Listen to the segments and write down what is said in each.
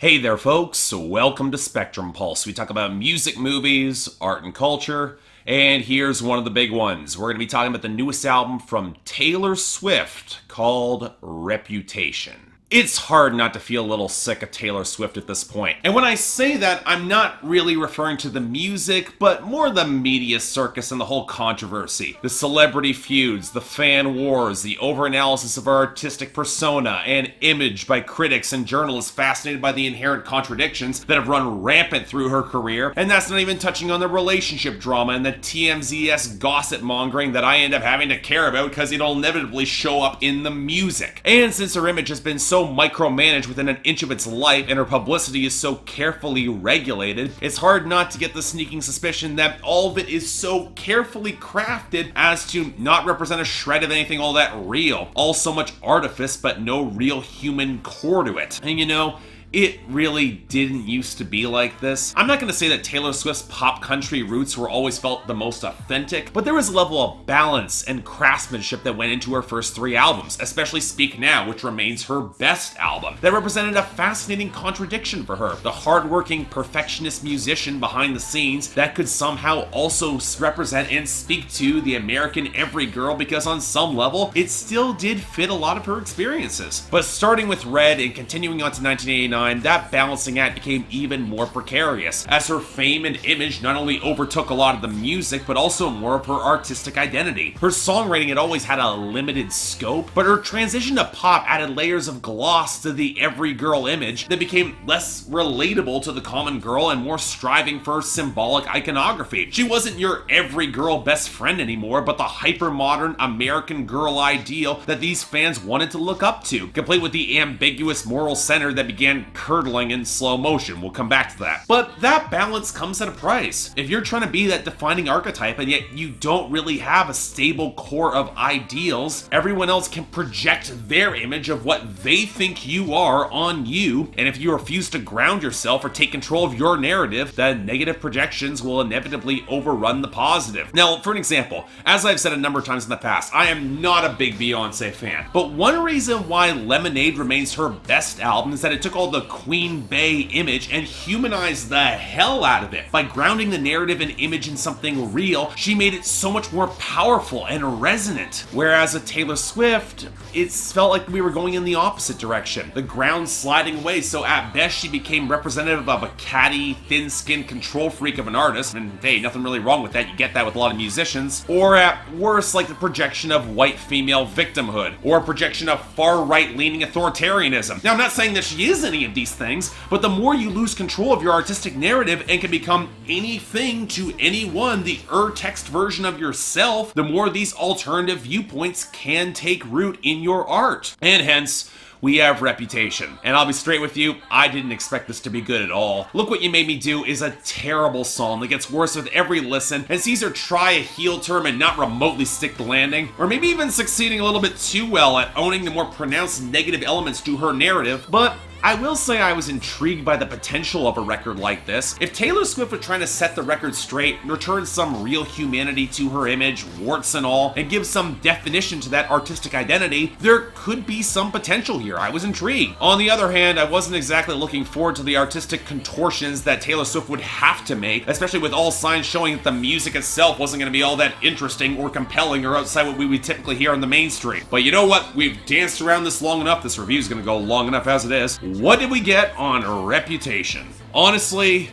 Hey there folks, welcome to Spectrum Pulse. We talk about music, movies, art and culture, and here's one of the big ones. We're going to be talking about the newest album from Taylor Swift called Reputation. It's hard not to feel a little sick of Taylor Swift at this point. And when I say that, I'm not really referring to the music, but more the media circus and the whole controversy. The celebrity feuds, the fan wars, the overanalysis of her artistic persona and image by critics and journalists fascinated by the inherent contradictions that have run rampant through her career. And that's not even touching on the relationship drama and the TMZ-esque gossip mongering that I end up having to care about because it'll inevitably show up in the music. And since her image has been so micromanaged within an inch of its life and her publicity is so carefully regulated, it's hard not to get the sneaking suspicion that all of it is so carefully crafted as to not represent a shred of anything all that real. All so much artifice but no real human core to it. And you know, it really didn't used to be like this. I'm not going to say that Taylor Swift's pop country roots were always felt the most authentic, but there was a level of balance and craftsmanship that went into her first three albums, especially Speak Now, which remains her best album, that represented a fascinating contradiction for her. The hardworking, perfectionist musician behind the scenes that could somehow also represent and speak to the American every girl, because on some level, it still did fit a lot of her experiences. But starting with Red and continuing on to 1989, that balancing act became even more precarious, as her fame and image not only overtook a lot of the music, but also more of her artistic identity. Her songwriting had always had a limited scope, but her transition to pop added layers of gloss to the every girl image that became less relatable to the common girl and more striving for symbolic iconography. She wasn't your every girl best friend anymore, but the hyper-modern American girl ideal that these fans wanted to look up to, complete with the ambiguous moral center that began curdling in slow motion. We'll come back to that. But that balance comes at a price. If you're trying to be that defining archetype and yet you don't really have a stable core of ideals, everyone else can project their image of what they think you are on you, and if you refuse to ground yourself or take control of your narrative, the negative projections will inevitably overrun the positive. Now, for an example, as I've said a number of times in the past, I am not a big Beyonce fan, but one reason why Lemonade remains her best album is that it took all the Queen Bey image and humanized the hell out of it. By grounding the narrative and image in something real, she made it so much more powerful and resonant. Whereas with Taylor Swift, it felt like we were going in the opposite direction. The ground sliding away, so at best she became representative of a catty, thin-skinned control freak of an artist, and hey, nothing really wrong with that, you get that with a lot of musicians. Or at worst, like the projection of white female victimhood, or a projection of far-right leaning authoritarianism. Now, I'm not saying that she is any of these things, but the more you lose control of your artistic narrative and can become anything to anyone, the text version of yourself, the more these alternative viewpoints can take root in your art. And hence, we have Reputation. And I'll be straight with you, I didn't expect this to be good at all. Look What You Made Me Do is a terrible song that gets worse with every listen and sees her try a heel turn and not remotely stick the landing, or maybe even succeeding a little bit too well at owning the more pronounced negative elements to her narrative. But I will say I was intrigued by the potential of a record like this. If Taylor Swift were trying to set the record straight, return some real humanity to her image, warts and all, and give some definition to that artistic identity, there could be some potential here. I was intrigued. On the other hand, I wasn't exactly looking forward to the artistic contortions that Taylor Swift would have to make, especially with all signs showing that the music itself wasn't going to be all that interesting or compelling or outside what we would typically hear on the mainstream. But you know what? We've danced around this long enough. This review's going to go long enough as it is. What did we get on Reputation? Honestly,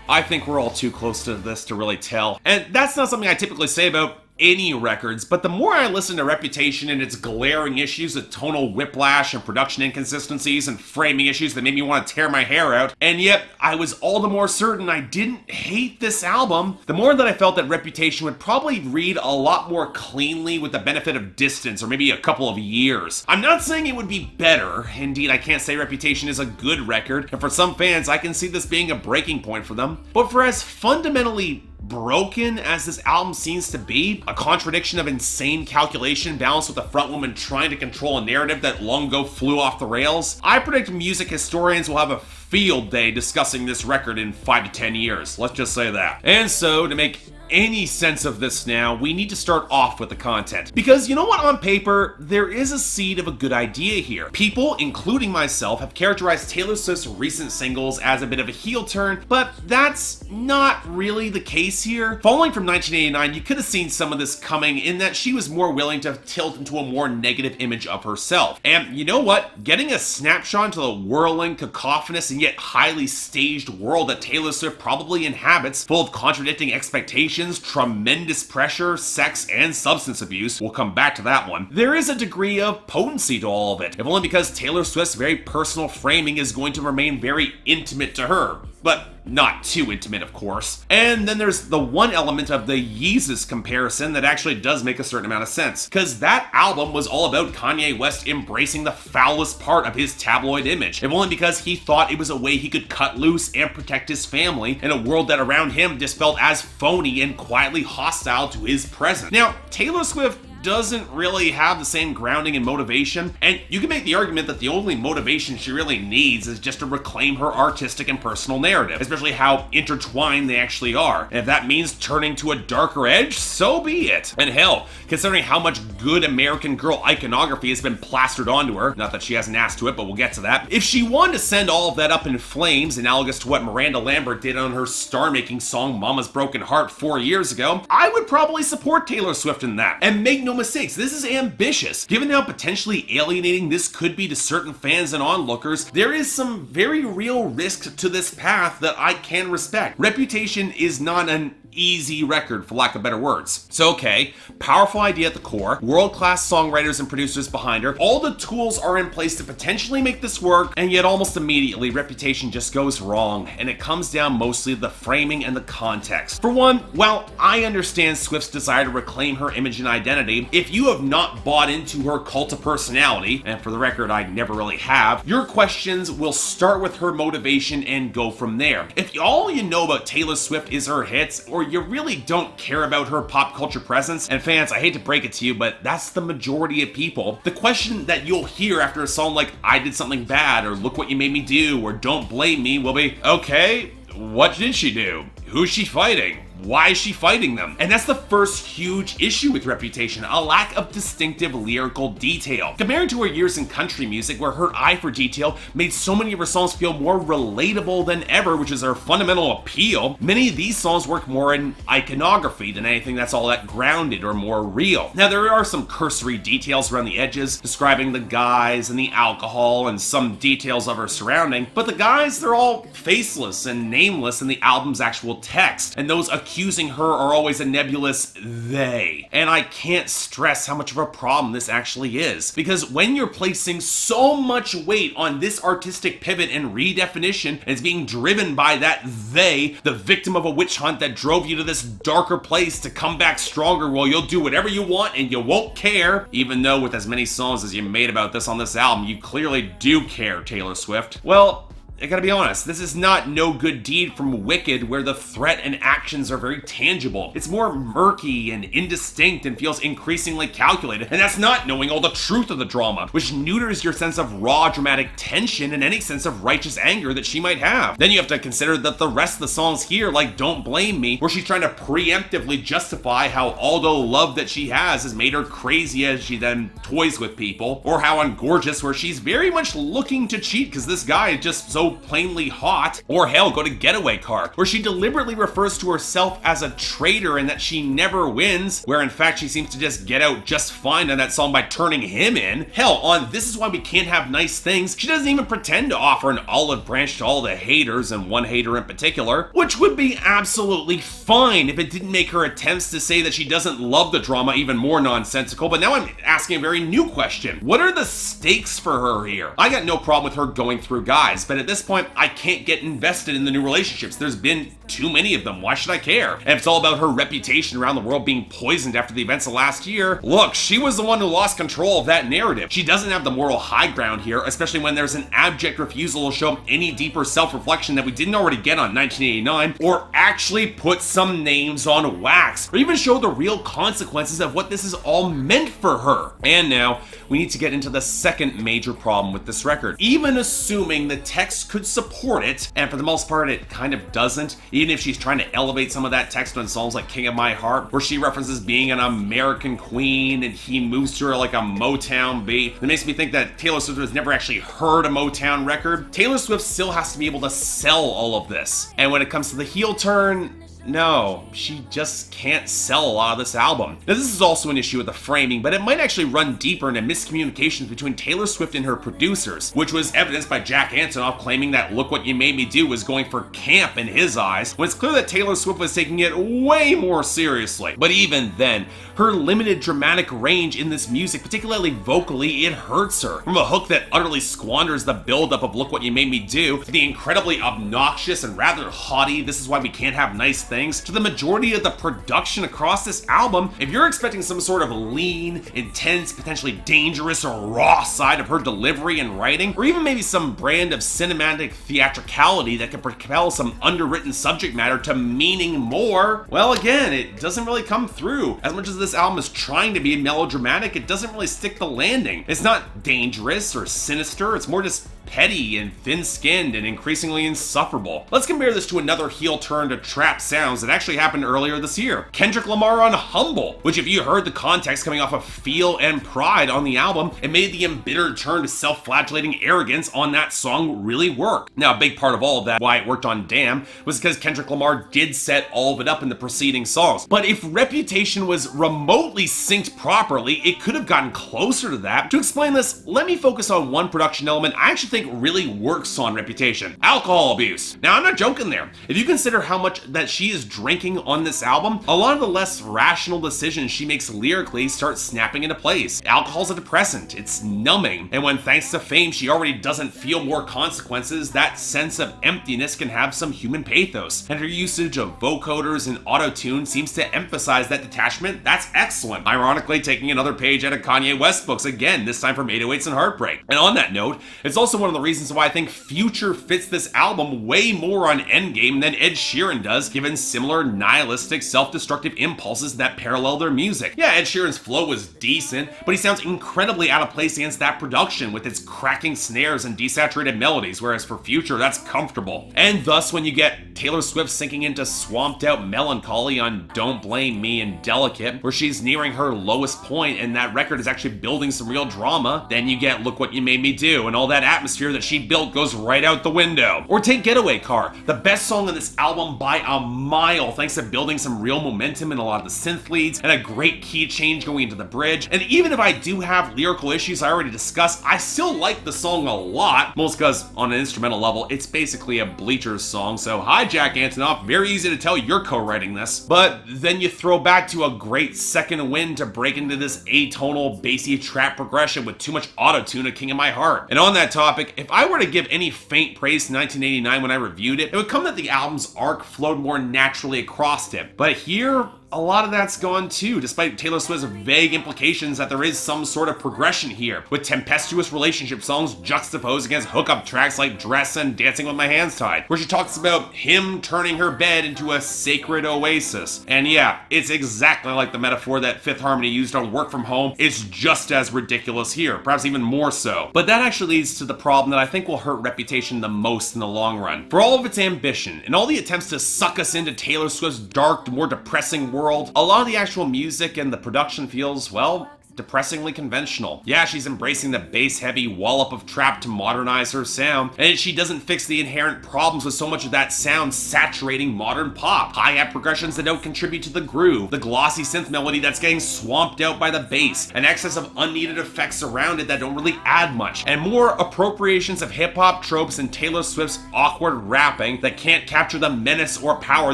I think we're all too close to this to really tell. And that's not something I typically say about any records, but the more I listen to Reputation and its glaring issues of tonal whiplash and production inconsistencies and framing issues that made me want to tear my hair out, and yet I was all the more certain I didn't hate this album, the more that I felt that Reputation would probably read a lot more cleanly with the benefit of distance or maybe a couple of years. I'm not saying it would be better. Indeed, I can't say Reputation is a good record, and for some fans, I can see this being a breaking point for them. But for as fundamentally broken as this album seems to be, a contradiction of insane calculation balanced with a frontwoman trying to control a narrative that long ago flew off the rails, I predict music historians will have a field day discussing this record in 5 to 10 years. Let's just say that. And so, to make any sense of this now, we need to start off with the content. Because you know what, on paper, there is a seed of a good idea here. People, including myself, have characterized Taylor Swift's recent singles as a bit of a heel turn, but that's not really the case here. Following from 1989, you could have seen some of this coming in that she was more willing to tilt into a more negative image of herself. And you know what? Getting a snapshot into the whirling, cacophonous, and yet highly staged world that Taylor Swift probably inhabits, full of contradicting expectations, tremendous pressure, sex, and substance abuse, we'll come back to that one, there is a degree of potency to all of it, if only because Taylor Swift's very personal framing is going to remain very intimate to her. But not too intimate, of course. And then there's the one element of the Yeezus comparison that actually does make a certain amount of sense, because that album was all about Kanye West embracing the foulest part of his tabloid image, if only because he thought it was a way he could cut loose and protect his family in a world that around him just felt as phony and quietly hostile to his presence. Now, Taylor Swift doesn't really have the same grounding and motivation, and you can make the argument that the only motivation she really needs is just to reclaim her artistic and personal narrative, especially how intertwined they actually are. And if that means turning to a darker edge, so be it. And hell, considering how much good American Girl iconography has been plastered onto her, not that she hasn't asked to it, but we'll get to that, if she wanted to send all of that up in flames, analogous to what Miranda Lambert did on her star-making song Mama's Broken Heart 4 years ago, I would probably support Taylor Swift in that. And make no mistakes, this is ambitious. Given how potentially alienating this could be to certain fans and onlookers, there is some very real risk to this path that I can respect. Reputation is not an easy record, for lack of better words. So okay, powerful idea at the core, world-class songwriters and producers behind her, all the tools are in place to potentially make this work, and yet almost immediately Reputation just goes wrong, and it comes down mostly to the framing and the context. For one, while I understand Swift's desire to reclaim her image and identity, if you have not bought into her cult of personality, and for the record I never really have, your questions will start with her motivation and go from there. If all you know about Taylor Swift is her hits, or you really don't care about her pop culture presence, and fans, I hate to break it to you, but that's the majority of people, the question that you'll hear after a song like I Did Something Bad, or Look What You Made Me Do, or Don't Blame Me will be, okay, what did she do? Who's she fighting? Why is she fighting them? And that's the first huge issue with Reputation, a lack of distinctive lyrical detail. Compared to her years in country music, where her eye for detail made so many of her songs feel more relatable than ever, which is her fundamental appeal, many of these songs work more in iconography than anything that's all that grounded or more real. Now, there are some cursory details around the edges, describing the guys and the alcohol and some details of her surrounding, but the guys, they're all faceless and nameless in the album's actual text, and those accusing her are always a nebulous they. And I can't stress how much of a problem this actually is, because when you're placing so much weight on this artistic pivot and redefinition, and it's being driven by that they, the victim of a witch hunt that drove you to this darker place to come back stronger, well, you'll do whatever you want and you won't care, even though with as many songs as you made about this on this album, you clearly do care, Taylor Swift. Well, I gotta be honest, this is not No Good Deed from Wicked, where the threat and actions are very tangible. It's more murky and indistinct and feels increasingly calculated, and that's not knowing all the truth of the drama, which neuters your sense of raw dramatic tension and any sense of righteous anger that she might have. Then you have to consider that the rest of the songs here, like Don't Blame Me, where she's trying to preemptively justify how all the love that she has made her crazy as she then toys with people, or how on Gorgeous, where she's very much looking to cheat because this guy is just so plainly hot, or hell, go to Getaway Car, where she deliberately refers to herself as a traitor and that she never wins, where in fact she seems to just get out just fine on that song by turning him in. Hell, on This Is Why We Can't Have Nice Things, she doesn't even pretend to offer an olive branch to all the haters, and one hater in particular, which would be absolutely fine if it didn't make her attempts to say that she doesn't love the drama even more nonsensical. But now I'm asking a very new question. What are the stakes for her here? I got no problem with her going through guys, but at this point, I can't get invested in the new relationships. There's been too many of them. Why should I care? And if it's all about her reputation around the world being poisoned after the events of last year, look, she was the one who lost control of that narrative. She doesn't have the moral high ground here, especially when there's an abject refusal to show any deeper self-reflection that we didn't already get on 1989, or actually put some names on wax, or even show the real consequences of what this is all meant for her. And now, we need to get into the second major problem with this record. Even assuming the text text could support it, and for the most part it kind of doesn't, even if she's trying to elevate some of that text on songs like King of My Heart, where she references being an American queen and he moves to her like a Motown beat. That makes me think that Taylor Swift has never actually heard a Motown record. Taylor Swift still has to be able to sell all of this. And when it comes to the heel turn, no, she just can't sell a lot of this album. Now, this is also an issue with the framing, but it might actually run deeper into miscommunications between Taylor Swift and her producers, which was evidenced by Jack Antonoff claiming that Look What You Made Me Do was going for camp in his eyes, when it's clear that Taylor Swift was taking it way more seriously. But even then, her limited dramatic range in this music, particularly vocally, it hurts her. From a hook that utterly squanders the buildup of Look What You Made Me Do, to the incredibly obnoxious and rather haughty This Is Why We Can't Have Nice Things, to the majority of the production across this album, if you're expecting some sort of lean, intense, potentially dangerous or raw side of her delivery and writing, or even maybe some brand of cinematic theatricality that could propel some underwritten subject matter to meaning more, well, again, it doesn't really come through. As much as this album is trying to be melodramatic, it doesn't really stick the landing. It's not dangerous or sinister, it's more just petty and thin-skinned and increasingly insufferable. Let's compare this to another heel turn to trap sounds that actually happened earlier this year. Kendrick Lamar on Humble, which if you heard the context coming off of Feel and Pride on the album, it made the embittered turn to self-flagellating arrogance on that song really work. Now, a big part of all of that, why it worked on Damn, was because Kendrick Lamar did set all of it up in the preceding songs. But if Reputation was remotely synced properly, it could have gotten closer to that. To explain this, let me focus on one production element I actually think really works on Reputation: alcohol abuse. Now, I'm not joking there. If you consider how much that she is drinking on this album, a lot of the less rational decisions she makes lyrically start snapping into place. Alcohol's a depressant, it's numbing, and when thanks to fame she already doesn't feel more consequences, that sense of emptiness can have some human pathos, and her usage of vocoders and auto-tune seems to emphasize that detachment. That's excellent. Ironically, taking another page out of Kanye West's books again, this time from 808s and Heartbreak. And on that note, it's also one of the reasons why I think Future fits this album way more on Endgame than Ed Sheeran does, given similar nihilistic, self-destructive impulses that parallel their music. Yeah, Ed Sheeran's flow was decent, but he sounds incredibly out of place against that production with its cracking snares and desaturated melodies, whereas for Future, that's comfortable. And thus, when you get Taylor Swift sinking into swamped-out melancholy on Don't Blame Me and Delicate, where she's nearing her lowest point and that record is actually building some real drama, then you get Look What You Made Me Do, and all that atmosphere that she built goes right out the window. Or take Getaway Car, the best song on this album by a mile, thanks to building some real momentum in a lot of the synth leads and a great key change going into the bridge. And even if I do have lyrical issues I already discussed, I still like the song a lot, most because on an instrumental level, it's basically a Bleachers song, so hi Jack Antonoff, very easy to tell you're co-writing this. But then you throw back to a great second wind to break into this atonal, bassy trap progression with too much auto-tune at King of My Heart. And on that topic, if I were to give any faint praise to 1989 when I reviewed it, it would come that the album's arc flowed more naturally across it. But here, a lot of that's gone too, despite Taylor Swift's vague implications that there is some sort of progression here, with tempestuous relationship songs juxtaposed against hookup tracks like Dress and Dancing With My Hands Tied, where she talks about him turning her bed into a sacred oasis. And yeah, it's exactly like the metaphor that Fifth Harmony used on Work From Home. It's just as ridiculous here, perhaps even more so. But that actually leads to the problem that I think will hurt Reputation the most in the long run. For all of its ambition, and all the attempts to suck us into Taylor Swift's dark, more depressing world, a lot of the actual music and the production feels, well, depressingly conventional. Yeah, she's embracing the bass-heavy wallop of trap to modernize her sound, and she doesn't fix the inherent problems with so much of that sound saturating modern pop. Hi-hat progressions that don't contribute to the groove, the glossy synth melody that's getting swamped out by the bass, an excess of unneeded effects around it that don't really add much, and more appropriations of hip-hop tropes and Taylor Swift's awkward rapping that can't capture the menace or power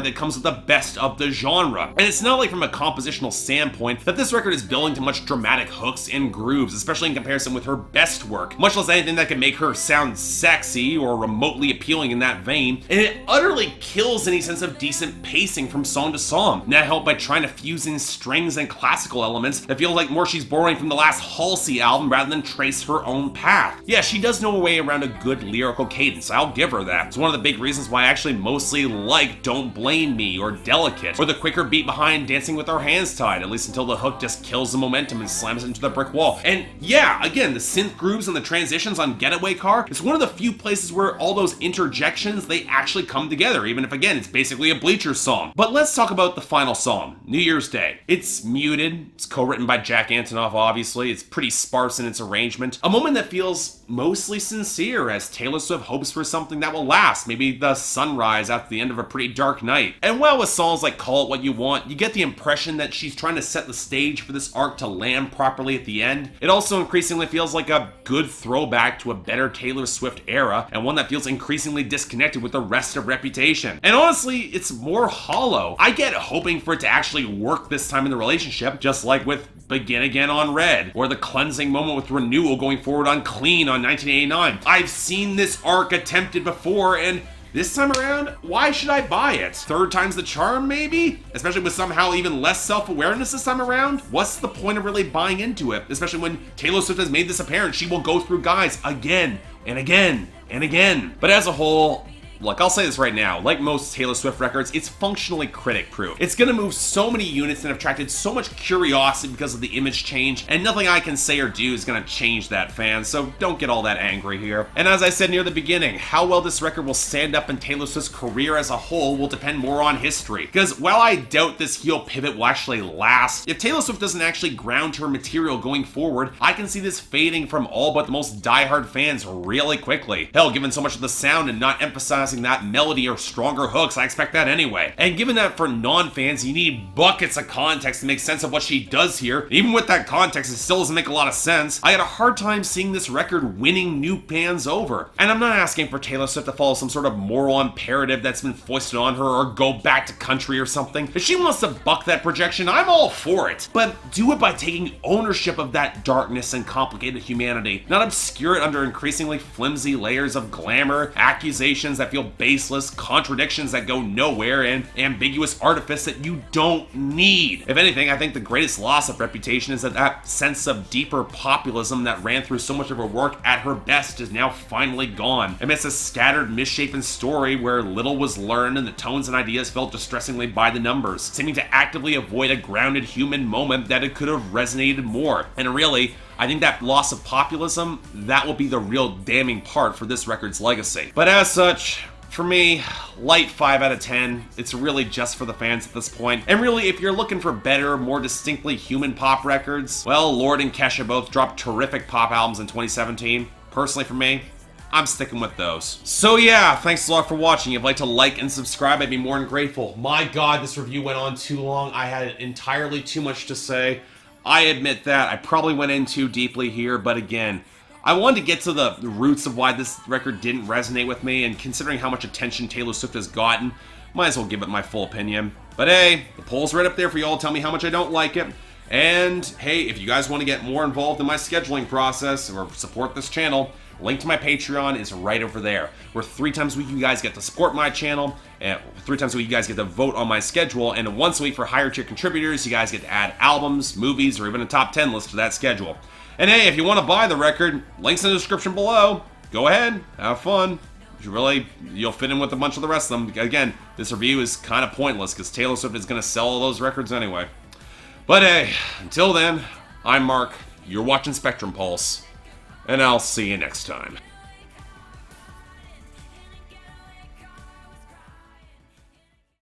that comes with the best of the genre. And it's not like from a compositional standpoint that this record is building to much dramatic hooks and grooves, especially in comparison with her best work, much less anything that can make her sound sexy or remotely appealing in that vein, and it utterly kills any sense of decent pacing from song to song, not helped by trying to fuse in strings and classical elements that feel like more she's borrowing from the last Halsey album rather than trace her own path. Yeah, she does know a way around a good lyrical cadence, I'll give her that. It's one of the big reasons why I actually mostly like Don't Blame Me or Delicate, or the quicker beat behind Dancing With Our Hands Tied, at least until the hook just kills the momentum and slams it into the brick wall. And yeah, again, the synth grooves and the transitions on Getaway Car is one of the few places where all those interjections, they actually come together, even if again, it's basically a Bleachers song. But let's talk about the final song, New Year's Day. It's muted, it's co-written by Jack Antonoff, obviously, it's pretty sparse in its arrangement. A moment that feels mostly sincere as Taylor Swift hopes for something that will last, maybe the sunrise after the end of a pretty dark night. And while with songs like Call It What You Want, you get the impression that she's trying to set the stage for this arc to land properly at the end. It also increasingly feels like a good throwback to a better Taylor Swift era, and one that feels increasingly disconnected with the rest of Reputation. And honestly, it's more hollow. I get hoping for it to actually work this time in the relationship, just like with Begin Again on Red, or the cleansing moment with Renewal going forward on Clean on 1989. I've seen this arc attempted before, and this time around, why should I buy it? Third time's the charm, maybe? Especially with somehow even less self-awareness this time around? What's the point of really buying into it? Especially when Taylor Swift has made this apparent, she will go through guys again and again and again. But as a whole, look, I'll say this right now, like most Taylor Swift records, it's functionally critic-proof. It's gonna move so many units and have attracted so much curiosity because of the image change, and nothing I can say or do is gonna change that, fans, so don't get all that angry here. And as I said near the beginning, how well this record will stand up in Taylor Swift's career as a whole will depend more on history. Because while I doubt this heel pivot will actually last, if Taylor Swift doesn't actually ground her material going forward, I can see this fading from all but the most diehard fans really quickly. Hell, given so much of the sound and not emphasizing that melody or stronger hooks, I expect that anyway. And given that for non-fans, you need buckets of context to make sense of what she does here, even with that context, it still doesn't make a lot of sense. I had a hard time seeing this record winning new fans over. And I'm not asking for Taylor Swift to follow some sort of moral imperative that's been foisted on her or go back to country or something. If she wants to buck that projection, I'm all for it. But do it by taking ownership of that darkness and complicated humanity, not obscure it under increasingly flimsy layers of glamour, accusations that feel baseless, contradictions that go nowhere, and ambiguous artifice that you don't need. If anything, I think the greatest loss of Reputation is that sense of deeper populism that ran through so much of her work at her best is now finally gone, amidst a scattered, misshapen story where little was learned and the tones and ideas felt distressingly by the numbers, seeming to actively avoid a grounded human moment that it could have resonated more. And really, I think that loss of populism, that will be the real damning part for this record's legacy. But as such, for me, light 5 out of 10. It's really just for the fans at this point. And really, if you're looking for better, more distinctly human pop records, well, Lorde and Kesha both dropped terrific pop albums in 2017. Personally, for me, I'm sticking with those. So yeah, thanks a lot for watching. If you'd like to like and subscribe, I'd be more than grateful. My God, this review went on too long. I had entirely too much to say. I admit that. I probably went in too deeply here, but again, I wanted to get to the roots of why this record didn't resonate with me, and considering how much attention Taylor Swift has gotten, might as well give it my full opinion. But hey, the poll's right up there for y'all to tell me how much I don't like it. And hey, if you guys want to get more involved in my scheduling process or support this channel, link to my Patreon is right over there, where 3 times a week you guys get to support my channel, and 3 times a week you guys get to vote on my schedule, and once a week for higher tier contributors, you guys get to add albums, movies, or even a top 10 list to that schedule. And hey, if you want to buy the record, links in the description below. Go ahead, have fun. You'll fit in with a bunch of the rest of them. Again, this review is kind of pointless because Taylor Swift is going to sell all those records anyway. But hey, until then, I'm Mark, you're watching Spectrum Pulse, and I'll see you next time.